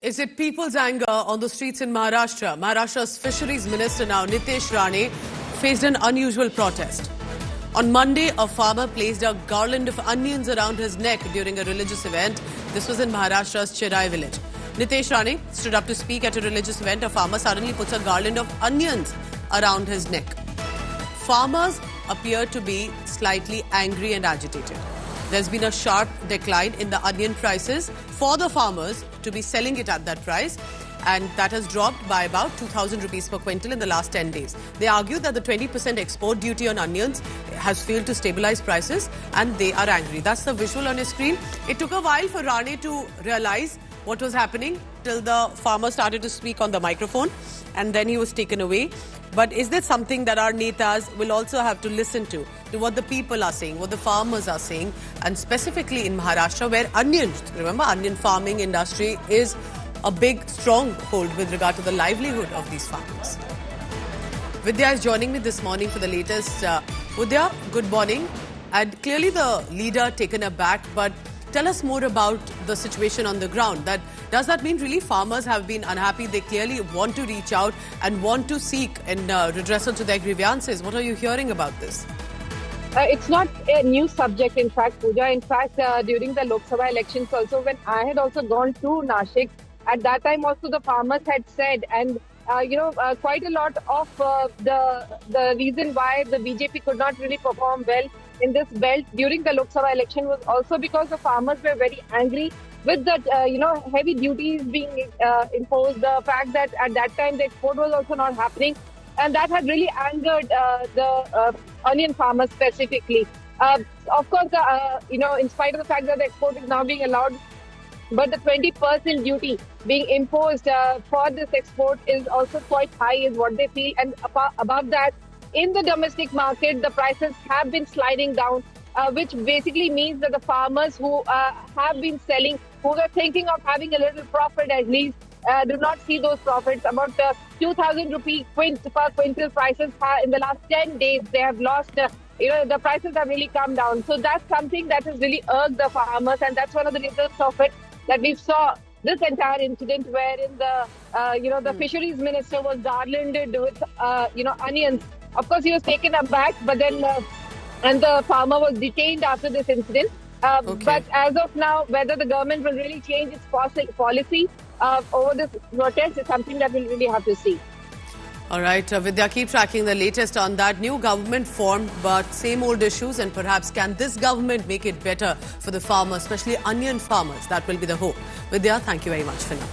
Is it people's anger on the streets in Maharashtra? Maharashtra's fisheries minister now, Nitesh Rane, faced an unusual protest. On Monday, a farmer placed a garland of onions around his neck during a religious event. This was in Maharashtra's Chirai village. Nitesh Rane stood up to speak at a religious event. A farmer suddenly puts a garland of onions around his neck. Farmers appear to be slightly angry and agitated. There's been a sharp decline in the onion prices for the farmers to be selling it at that price, and that has dropped by about 2,000 rupees per quintal in the last 10 days. They argue that the 20% export duty on onions has failed to stabilize prices, and they are angry. That's the visual on your screen. It took a while for Rane to realize what was happening till the farmer started to speak on the microphone, and then he was taken away. But is there something that our netas will also have to listen to what the people are saying, what the farmers are saying, and specifically in Maharashtra, where onions, remember, onion farming industry is a big stronghold with regard to the livelihood of these farmers. Vidya is joining me this morning for the latest. Vidya, good morning. And clearly the leader taken aback, but tell us more about the situation on the ground. Does that mean really farmers have been unhappy? They clearly want to reach out and want to seek and redressal to their grievances. What are you hearing about this? It's not a new subject, in fact, Pooja. In fact, during the Lok Sabha elections also, when I had also gone to Nashik, at that time also the farmers had said, and quite a lot of the reason why the BJP could not really perform well in this belt during the Lok Sabha election was also because the farmers were very angry with the heavy duties being imposed, the fact that at that time the export was also not happening, and that had really angered the onion farmers specifically. Of course, in spite of the fact that the export is now being allowed, but the 20% duty being imposed for this export is also quite high, is what they feel. And above that, in the domestic market, the prices have been sliding down, which basically means that the farmers who have been selling, who were thinking of having a little profit at least, do not see those profits. About 2,000 rupee per quintal prices in the last 10 days, they have lost. The prices have really come down. So that's something that has really irked the farmers, and that's one of the results of it that we saw this entire incident, wherein the fisheries minister was garlanded with onions. Of course, he was taken aback, but then and the farmer was detained after this incident. Okay. But as of now, whether the government will really change its policy over this protest is something that we'll really have to see. All right, Vidya, keep tracking the latest on that. New government formed, but same old issues, and perhaps can this government make it better for the farmers, especially onion farmers? That will be the hope. Vidya, thank you very much for now.